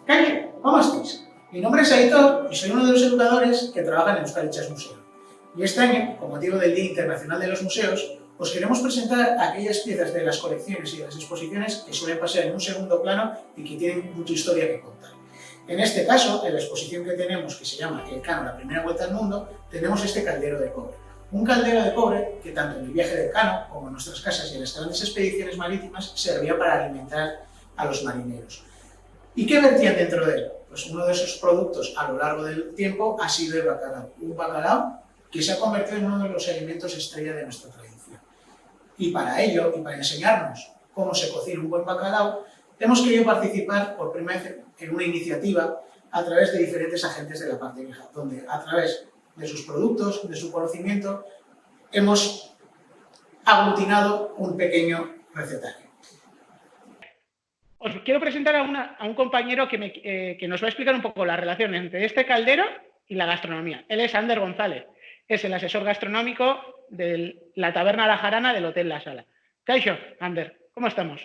Calle, ¿cómo estáis? Mi nombre es Aitor y soy uno de los educadores que trabajan en Euskadi Chess Museo. Y este año, con motivo del Día Internacional de los Museos, os queremos presentar aquellas piezas de las colecciones y de las exposiciones que suelen pasar en un segundo plano y que tienen mucha historia que contar. En este caso, en la exposición que tenemos, que se llama El Cano, la primera vuelta al mundo, tenemos este caldero de cobre. Un caldero de cobre que tanto en el viaje del Cano como en nuestras casas y en las grandes expediciones marítimas servía para alimentar a los marineros. ¿Y qué vertían dentro de él? Pues uno de esos productos a lo largo del tiempo ha sido el bacalao. Un bacalao que se ha convertido en uno de los alimentos estrella de nuestra tradición. Y para ello, y para enseñarnos cómo se cocina un buen bacalao, hemos querido participar por primera vez en una iniciativa a través de diferentes agentes de la parte vieja, donde a través de sus productos, de su conocimiento, hemos aglutinado un pequeño recetario. Os quiero presentar a un compañero que nos va a explicar un poco la relación entre este caldero y la gastronomía. Él es Ander González, es el asesor gastronómico de la Taberna La Jarana del Hotel La Sala. Kaixo, Ander, ¿cómo estamos?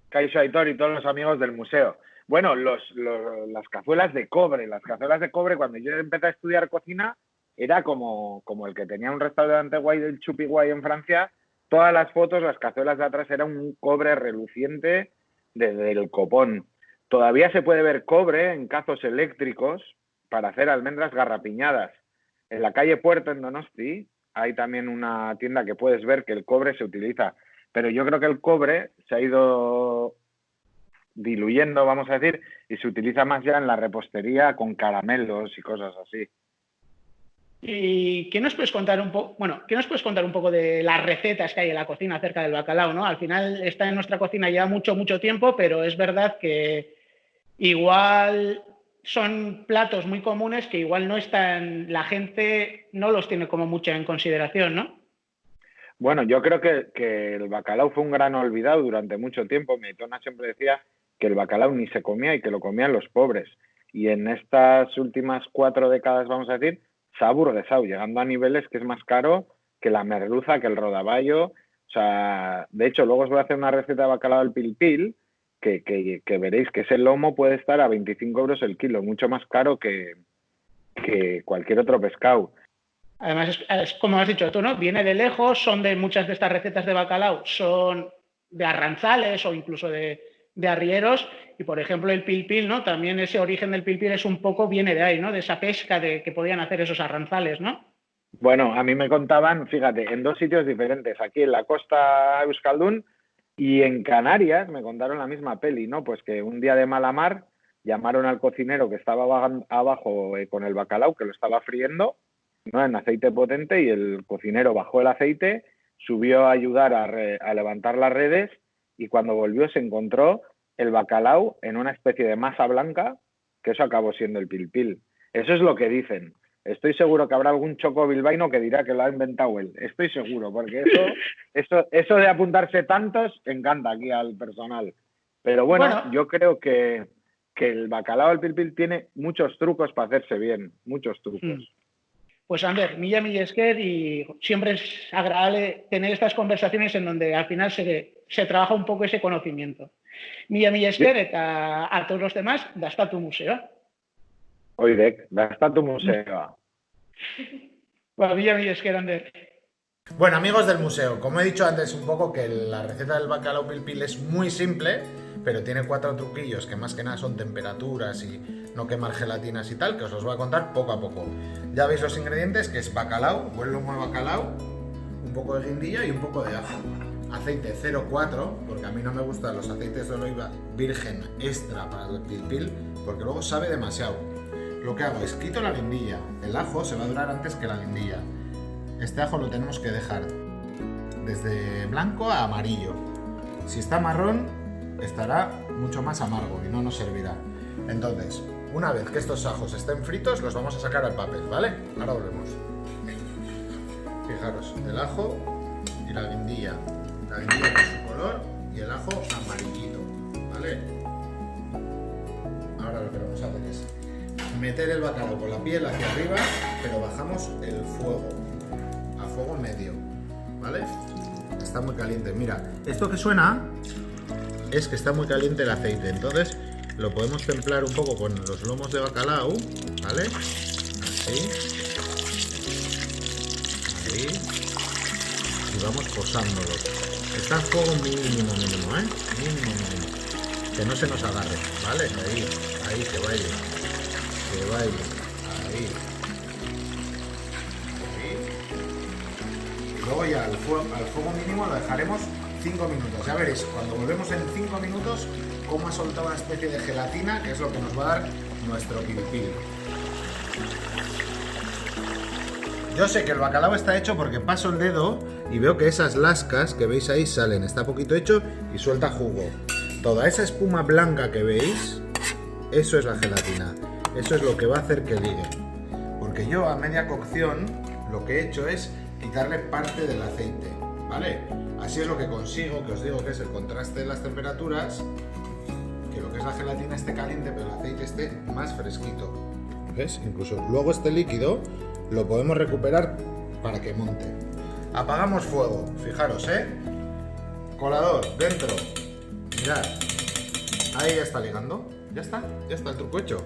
Kaixo, Aitor y todos los amigos del museo. Bueno, las cazuelas de cobre. Las cazuelas de cobre, cuando yo empecé a estudiar cocina, era como el que tenía un restaurante guay del Chupi Guay en Francia. Todas las fotos, las cazuelas de atrás eran un cobre reluciente desde el copón. Todavía se puede ver cobre en cazos eléctricos para hacer almendras garrapiñadas. En la calle Puerto, en Donosti, hay también una tienda que puedes ver que el cobre se utiliza. Pero yo creo que el cobre se ha ido diluyendo, vamos a decir, y se utiliza más ya en la repostería con caramelos y cosas así. ¿Y qué nos puedes contar un poco? Bueno, ¿qué nos puedes contar un poco de las recetas que hay en la cocina acerca del bacalao, ¿no? Al final está en nuestra cocina ya mucho tiempo, pero es verdad que igual son platos muy comunes que igual no están, la gente no los tiene como mucho en consideración, ¿no? Bueno, yo creo que el bacalao fue un gran olvidado durante mucho tiempo. Mi aitona siempre decía que el bacalao ni se comía y que lo comían los pobres. Y en estas últimas 4 décadas, vamos a decir, se ha aburguesado, llegando a niveles que es más caro que la merluza, que el rodaballo. O sea, de hecho, luego os voy a hacer una receta de bacalao al pil-pil, que veréis que ese lomo puede estar a 25 euros el kilo, mucho más caro que cualquier otro pescado. Además, es como has dicho tú, ¿no? Viene de lejos, son de muchas de estas recetas de bacalao, son de arranzales o incluso de arrieros. Y, por ejemplo, el pil-pil, ¿no? También ese origen del pil-pil es un poco, viene de ahí, ¿no? De esa pesca que podían hacer esos arranzales, ¿no? Bueno, a mí me contaban, fíjate, en 2 sitios diferentes, aquí en la costa Euskaldun y en Canarias, me contaron la misma peli, ¿no? Pues que un día de mala mar llamaron al cocinero que estaba abajo con el bacalao, que lo estaba friendo, ¿no? En aceite potente, y el cocinero bajó el aceite, subió a ayudar a levantar las redes, y cuando volvió se encontró el bacalao en una especie de masa blanca, que eso acabó siendo el pil-pil. Eso es lo que dicen. Estoy seguro que habrá algún choco bilbaíno que dirá que lo ha inventado él. Estoy seguro, porque eso de apuntarse tantos encanta aquí al personal. Pero bueno, yo creo que el bacalao al pil-pil tiene muchos trucos para hacerse bien, muchos trucos. Pues Ander, milla esker, y siempre es agradable tener estas conversaciones en donde al final se trabaja un poco ese conocimiento. Milla esker, eta a todos los demás, dastatu museo. Oidek, dastatu museo. Bueno, milla esker, Ander. Bueno, amigos del museo, como he dicho antes un poco, que la receta del bacalao pil-pil es muy simple, pero tiene 4 truquillos que más que nada son temperaturas y no quemar gelatinas y tal, que os los voy a contar poco a poco. Ya veis los ingredientes, que es bacalao, buen lomo de bacalao, un poco de guindilla y un poco de ajo. Aceite 0,4, porque a mí no me gustan los aceites de oliva virgen extra para el pil-pil, porque luego sabe demasiado. Lo que hago es quito la guindilla, el ajo se va a durar antes que la guindilla. Este ajo lo tenemos que dejar desde blanco a amarillo. Si está marrón, estará mucho más amargo y no nos servirá. Entonces, una vez que estos ajos estén fritos, los vamos a sacar al papel, ¿vale? Ahora volvemos. Fijaros, el ajo y la guindilla. La guindilla con su color y el ajo amarillito, ¿vale? Ahora lo que vamos a hacer es meter el bacalao con la piel hacia arriba, pero bajamos el fuego a fuego medio, ¿vale? Está muy caliente. Mira, esto que suena es que está muy caliente el aceite, entonces lo podemos templar un poco con los lomos de bacalao, ¿vale? Así. Ahí. Y vamos posándolo. Está a fuego mínimo, ¿eh? Mínimo. Que no se nos agarre, ¿vale? Ahí, que baile. Ahí. Luego ya al fuego mínimo lo dejaremos 5 minutos. Ya veréis, cuando volvemos en 5 minutos, cómo ha soltado una especie de gelatina, que es lo que nos va a dar nuestro pilpil. Yo sé que el bacalao está hecho porque paso el dedo y veo que esas lascas que veis ahí salen. Está poquito hecho y suelta jugo. Toda esa espuma blanca que veis, eso es la gelatina. Eso es lo que va a hacer que ligue. Porque yo a media cocción lo que he hecho es quitarle parte del aceite, ¿vale? Así es lo que consigo, que os digo que es el contraste de las temperaturas, que lo que es la gelatina esté caliente pero el aceite esté más fresquito. ¿Ves? Incluso luego este líquido lo podemos recuperar para que monte. Apagamos fuego, fijaros, colador dentro. Mirad, ahí ya está ligando. Ya está el truco hecho.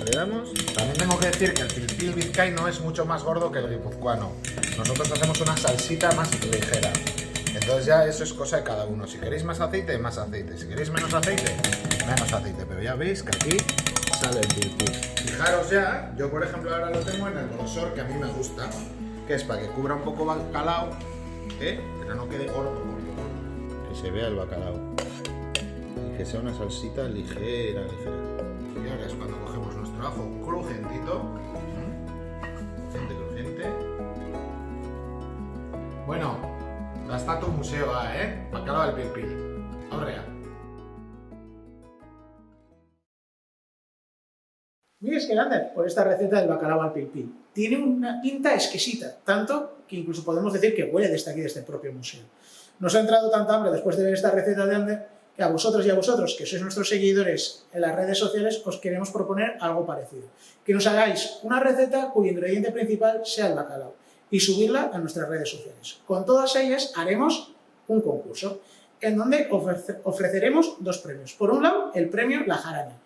Le damos. También tengo que decir que el pilpil vizcaíno es mucho más gordo que el guipuzcoano. Nosotros hacemos una salsita más ligera. Entonces ya eso es cosa de cada uno. Si queréis más aceite, más aceite. Si queréis menos aceite, menos aceite. Pero ya veis que aquí sale el pilpil. Fijaros ya, yo por ejemplo ahora lo tengo en el grosor que a mí me gusta, que es para que cubra un poco bacalao, pero no quede gordo. Que se vea el bacalao. Y que sea una salsita ligera. Y ahora es cuando cogemos nuestro ajo crujentito. Crujiente. Bueno, hasta tu museo, bacalao del pilpil. Ahora. Miguel Skelander, por esta receta del bacalao al pilpil. Tiene una pinta exquisita, tanto que incluso podemos decir que huele desde aquí, desde el propio museo. Nos ha entrado tanta hambre después de ver esta receta de Ander, que a vosotros y a vosotros, que sois nuestros seguidores en las redes sociales, os queremos proponer algo parecido. Que nos hagáis una receta cuyo ingrediente principal sea el bacalao y subirla a nuestras redes sociales. Con todas ellas haremos un concurso en donde ofreceremos 2 premios. Por un lado, el premio La Jarana,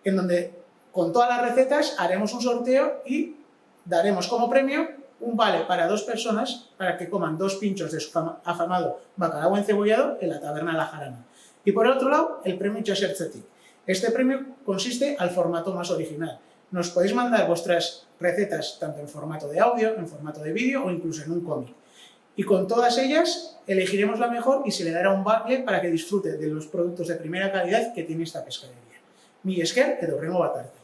en donde con todas las recetas haremos un sorteo y daremos como premio un vale para 2 personas para que coman 2 pinchos de su afamado bacalao encebollado en la taberna La Jarana. Y por el otro lado, el premio Josep Zetic. Este premio consiste al formato más original. Nos podéis mandar vuestras recetas tanto en formato de audio, en formato de vídeo o incluso en un cómic. Y con todas ellas elegiremos la mejor y se le dará un vale para que disfrute de los productos de primera calidad que tiene esta pescadería. Mila esker edo hurrengo bat arte.